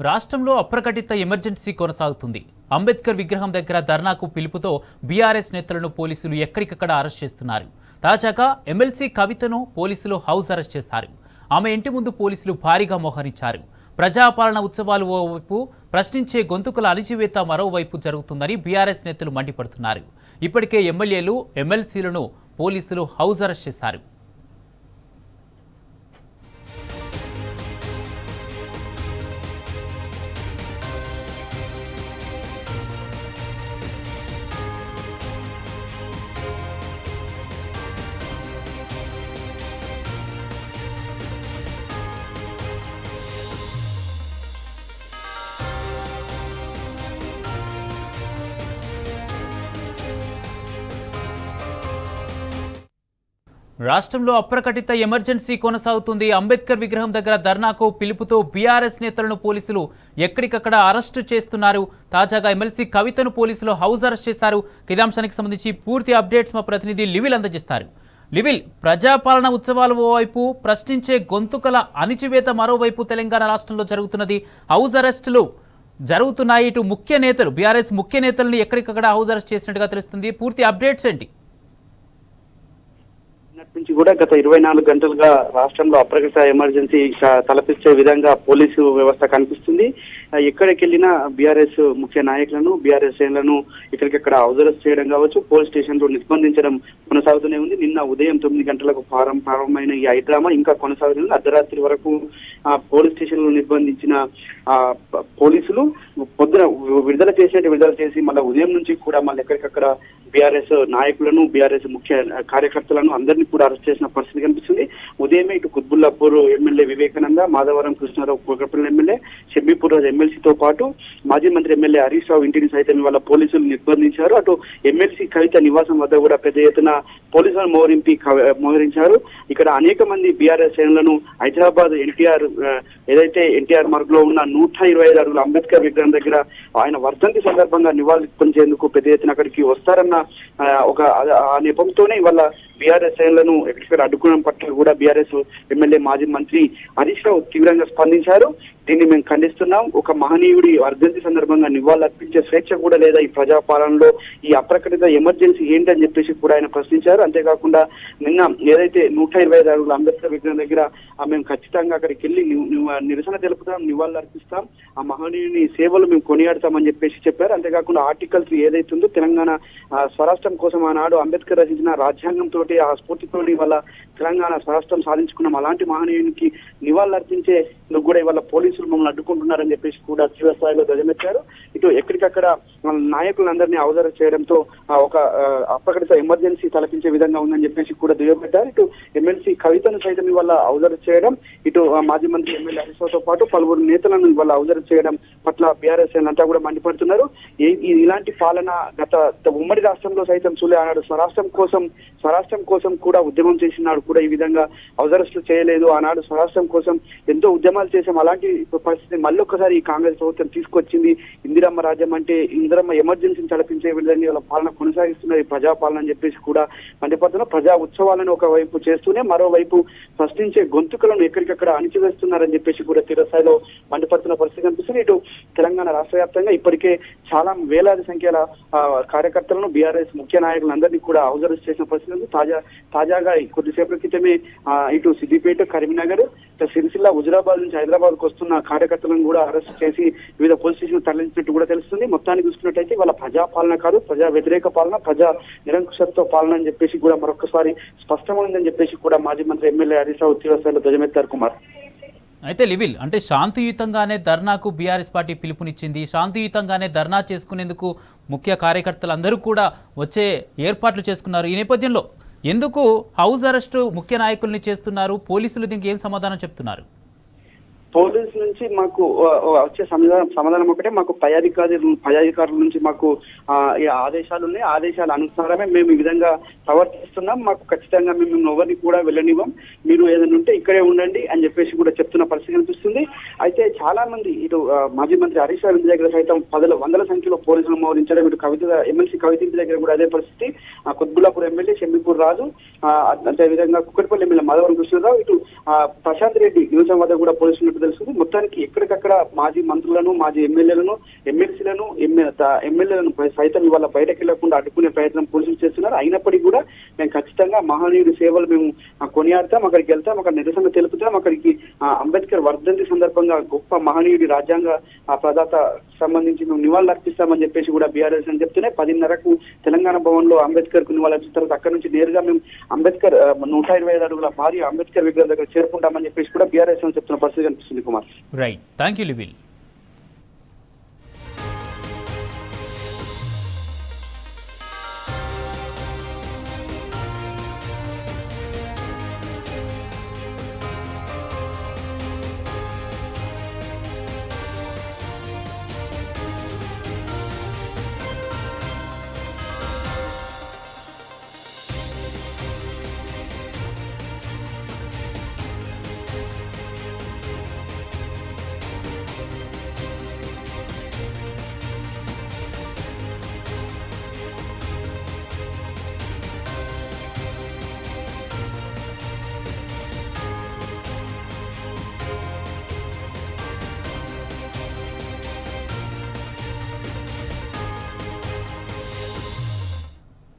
రాష్ట్రంలో అప్రకటిత ఎమర్జెన్సీ కొనసాగుతుంది. అంబేద్కర్ విగ్రహం దగ్గర ధర్నాకు పిలుపుతో బీఆర్ఎస్ నేతలను పోలీసులు ఎక్కడికక్కడ అరెస్ట్ చేస్తున్నారు. తాజాగా ఎమ్మెల్సీ కవితను పోలీసులు హౌస్ అరెస్ట్ చేశారు. ఆమె ఇంటి ముందు పోలీసులు భారీగా మోహరించారు. ప్రజాపాలన ఉత్సవాలు ఓవైపు, ప్రశ్నించే గొంతుకుల అణిచివేత మరోవైపు జరుగుతుందని బీఆర్ఎస్ నేతలు మండిపడుతున్నారు. ఇప్పటికే ఎమ్మెల్యేలు, ఎమ్మెల్సీలను పోలీసులు హౌస్ అరెస్ట్ చేశారు. రాష్ట్రంలో అప్రకటిత ఎమర్జెన్సీ కొనసాగుతుంది. అంబేద్కర్ విగ్రహం దగ్గర ధర్నాకు పిలుపుతో బీఆర్ఎస్ నేతలను పోలీసులు ఎక్కడికక్కడ అరెస్టు చేస్తున్నారు. తాజాగా ఎమ్మెల్సీ కవితను పోలీసులు హౌస్ అరెస్ట్ చేశారు. ఇదే అంశానికి సంబంధించి పూర్తి అప్డేట్స్ మా ప్రతినిధి లివిల్ అందజేస్తారు. లివిల్, ప్రజాపాలన ఉత్సవాలు ఓవైపు, ప్రశ్నించే గొంతుకల అణిచివేత మరోవైపు తెలంగాణ రాష్ట్రంలో జరుగుతున్నది. హౌస్ అరెస్టులు జరుగుతున్నాయి. ఇటు ముఖ్య నేతలు, బీఆర్ఎస్ ముఖ్య నేతలను ఎక్కడికక్కడ హౌస్ అరెస్ట్ చేసినట్టుగా తెలుస్తుంది. పూర్తి అప్డేట్స్ ఏంటి? నుంచి కూడా గత 24 గంటలుగా రాష్ట్రంలో అప్రకటిత ఎమర్జెన్సీ తలపిచ్చే విధంగా పోలీసు వ్యవస్థ కనిపిస్తుంది. ఎక్కడికి వెళ్ళినా బీఆర్ఎస్ ముఖ్య నాయకులను, బీఆర్ఎస్ శ్రేణులను ఇక్కడికక్కడ అరెస్ట్ చేయడం కావచ్చు, పోలీస్ స్టేషన్ లో నిర్బంధించడం కొనసాగుతూనే ఉంది. నిన్న ఉదయం 9 గంటలకు ప్రారంభమైన ఈ హైడ్రామా ఇంకా కొనసాగుతుంది. అర్ధరాత్రి వరకు పోలీస్ స్టేషన్ లో నిర్బంధించిన పోలీసులు పొద్దున విడుదల చేసి మళ్ళీ ఉదయం నుంచి కూడా మళ్ళీ ఎక్కడికక్కడ బీఆర్ఎస్ నాయకులను, బీఆర్ఎస్ ముఖ్య కార్యకర్తలను అందరినీ కూడా అరెస్ట్ చేసిన పరిస్థితి కనిపిస్తుంది. ఉదయమే ఇటు కుత్బుల్లాపూర్ ఎమ్మెల్యే వివేకానంద, మాధవరం కృష్ణారావు కోకపల్లి ఎమ్మెల్యే, షబ్బీపూర్ ఎమ్మెల్సీతో పాటు మాజీ మంత్రి ఎమ్మెల్యే హరీష్ రావు ఇంటిని సైతం ఇవాళ పోలీసులు నిర్బంధించారు. అటు ఎమ్మెల్సీ కవిత నివాసం వద్ద కూడా పెద్ద ఎత్తున పోలీసులను మోహరించారు. ఇక్కడ అనేక మంది బీఆర్ఎస్ శ్రేణులను హైదరాబాద్ ఎన్టీఆర్ మార్గ్ లో ఉన్న 125 అడుగుల అంబేద్కర్ విగ్రహం దగ్గర ఆయన వర్ధంతి సందర్భంగా నివాళులర్పించేందుకు పెద్ద ఎత్తున అక్కడికి వస్తారన్న ఒక నెపంతోనే ఇవాళ బీఆర్ఎస్ శ్రేణులను ఎక్కడికక్కడ అడ్డుకోవడం పట్ల కూడా బీఆర్ఎస్ ఎమ్మెల్యే మాజీ మంత్రి హరీష్ రావు తీవ్రంగా స్పందించారు. దీన్ని మేము ఖండిస్తున్నాం. ఒక మహనీయుడి వర్ధంతి సందర్భంగా నివాళులర్పించే స్వేచ్ఛ కూడా లేదా ఈ ప్రజాపాలనలో? ఈ అప్రకటిత ఎమర్జెన్సీ ఏంటని చెప్పేసి కూడా ఆయన ప్రశ్నించారు. అంతేకాకుండా నిన్న ఏదైతే 125 అడుగుల అంబేద్కర్ విగ్రహం దగ్గర మేము ఖచ్చితంగా అక్కడికి వెళ్ళి నిరసన తెలుపుతాం, నివాళులర్పిస్తాం, ఆ మహనీయుని సేవలు మేము కొనియాడతామని చెప్పేసి చెప్పారు. అంతేకాకుండా ఆర్టికల్స్ ఏదైతే ఉందో తెలంగాణ స్వరాష్ట్రం కోసం ఆనాడు అంబేద్కర్ రచించిన రాజ్యాంగంతో ఆ స్ఫూర్తితోటి ఇవాళ తెలంగాణ స్వరాష్ట్రం సాధించుకున్నాం, అలాంటి మహనీయునికి నివాళులర్పించే కూడా ఇవాళ పోలీసులు మమ్మల్ని అడ్డుకుంటున్నారని చెప్పేసి కూడా తీవ్ర స్థాయిలో ధ్వజమెత్తారు. ఇటు ఎక్కడికక్కడ నాయకులందరినీ అవసరం చేయడంతో ఒక అప్రకటిత ఎమర్జెన్సీ తలపించే విధంగా ఉందని చెప్పేసి కూడా దుయ్యబట్టారు. ఇటు ఎమ్మెల్సీ కవితను సైతం ఇవాళ అవసరం చేయడం, ఇటు మాజీ మంత్రి ఎమ్మెల్యే హరీష్తో పాటు పలువురు నేతలను ఇవాళ అవసరం చేయడం పట్ల బీఆర్ఎస్ అంతా కూడా మండిపడుతున్నారు. ఇలాంటి పాలన గత ఉమ్మడి రాష్ట్రంలో సైతం చూలే ఆనాడు స్వరాష్ట్రం కోసం కూడా ఉద్యమం చేసినాడు కూడా ఈ విధంగా అవసరస్తులు చేయలేదు. ఆనాడు స్వరాష్ట్రం కోసం ఎంతో ఉద్యమాలు చేసాం. అలాంటి పరిస్థితి మళ్ళీ ఒక్కసారి ఈ కాంగ్రెస్ ప్రభుత్వం తీసుకొచ్చింది. ఇందిరమ్మ రాజ్యం అంటే ఇందిరమ్మ ఎమర్జెన్సీని తలపించే విధంగా వాళ్ళ పాలన కొనసాగిస్తున్నది ప్రజాపాలన అని చెప్పేసి కూడా మండిపడుతున్నారు. ప్రజా ఉత్సవాలను ఒకవైపు చేస్తూనే మరోవైపు ప్రశ్నించే గొంతుకలను ఎక్కడికక్కడ అణిచివేస్తున్నారని చెప్పేసి కూడా తీవ్రస్థాయిలో మండిపడుతున్న పరిస్థితి కనిపిస్తుంది. ఇటు తెలంగాణ రాష్ట్ర వ్యాప్తంగా ఇప్పటికే చాలా వేలాది సంఖ్యల కార్యకర్తలను, బీఆర్ఎస్ ముఖ్య నాయకులందరినీ కూడా అరెస్ట్ చేసిన పరిస్థితి ఉంది. తాజాగా కొద్దిసేపటి క్రితమే ఇటు సిద్దిపేట, కరీంనగర్, సిరిసిల్ల, హుజురాబాద్ నుంచి హైదరాబాద్ కు వస్తున్న కార్యకర్తలను కూడా అరెస్ట్ చేసి వివిధ పోలీస్ స్టేషన్ తరలించినట్టు కూడా తెలుస్తుంది. మొత్తానికి చూసుకున్నట్టయితే వాళ్ళ ప్రజాపాలన కాదు, ప్రజా వ్యతిరేక పాలన, ప్రజా నిరంకుశత్వ పాలన అని చెప్పేసి కూడా మరొకసారి స్పష్టమైందని చెప్పేసి కూడా మాజీ మంత్రి ఎమ్మెల్యే హరీష్ రావు తీవ్రస్థాయిలో ధ్వజమెత్తారు. కుమార్, అయితే లివిల్, అంటే శాంతియుతంగానే ధర్నాకు బీఆర్ఎస్ పార్టీ పిలుపునిచ్చింది. శాంతియుతంగానే ధర్నా చేసుకునేందుకు ముఖ్య కార్యకర్తలందరూ కూడా వచ్చే ఏర్పాట్లు చేసుకున్నారు. ఈ నేపథ్యంలో ఎందుకు హౌస్ అరెస్టు ముఖ్య నాయకుల్ని చేస్తున్నారు? పోలీసులు దీనికి ఏం సమాధానం చెప్తున్నారు? పోలీస్ నుంచి మాకు వచ్చే సమాధానం ఒకటే, మాకు పై అధికారుల నుంచి మాకు ఆదేశాలు ఉన్నాయి. ఆదేశాల అనుసారమే మేము ఈ విధంగా ప్రవర్తిస్తున్నాం. మాకు ఖచ్చితంగా మేము ఎవరిని కూడా వెళ్ళనివ్వం, మీరు ఏదైనా ఉంటే ఇక్కడే ఉండండి అని చెప్పేసి కూడా చెప్తున్న పరిస్థితి కనిపిస్తుంది. అయితే చాలా మంది ఇటు మాజీ మంత్రి హరీష్ రావు ఇంటి దగ్గర సైతం వందల సంఖ్యలో పోలీసులు మోహరించడం, ఇటు ఎమ్మెల్సీ కవిత ఇంటి దగ్గర కూడా అదే పరిస్థితి. కుత్బుల్లాపూర్ ఎమ్మెల్యే షబ్బీపూర్ రాజు, అదేవిధంగా కుక్కటిపల్లి ఎమ్మెల్యే మాధవరం కృష్ణారావు, ఇటు ప్రశాంత్ రెడ్డి నియోజకవర్గం వద్ద కూడా పోలీసులు చేసినట్టు తెలుస్తుంది. మొత్తానికి ఎక్కడికక్కడ మాజీ మంత్రులను, మాజీ ఎమ్మెల్యేలను, ఎమ్మెల్సీలను, ఎమ్మెల్యేలను సైతం ఇవాళ బయటకు వెళ్లకుండా అడ్డుకునే ప్రయత్నం పోలీసులు చేస్తున్నారు. అయినప్పటికీ కూడా మేము ఖచ్చితంగా మహనీయుడి సేవలు మేము కొనియాడతాం, అక్కడికి వెళ్తాం, అక్కడ నిరసన తెలుపుతాం. అక్కడికి అంబేద్కర్ వర్ధంతి సందర్భంగా గొప్ప మహనీయుడి రాజ్యాంగ ప్రదాత సంబంధించి మేము నివాళులు అర్పిస్తామని చెప్పేసి కూడా బీఆర్ఎస్ అని చెప్తూనే 10:30కు తెలంగాణ భవన్ లో అంబేద్కర్ కు నివాళులు అర్పిన తర్వాత అక్కడ నుంచి నేరుగా మేము అంబేద్కర్ 125 అడుగుల భారీ అంబేద్కర్ విగ్రహం దగ్గర చేరుకుంటామని చెప్పేసి కూడా బీఆర్ఎస్ అని చెప్తున్న పరిస్థితి కనిపిస్తుంది. Kumar, right, thank you లివిల్.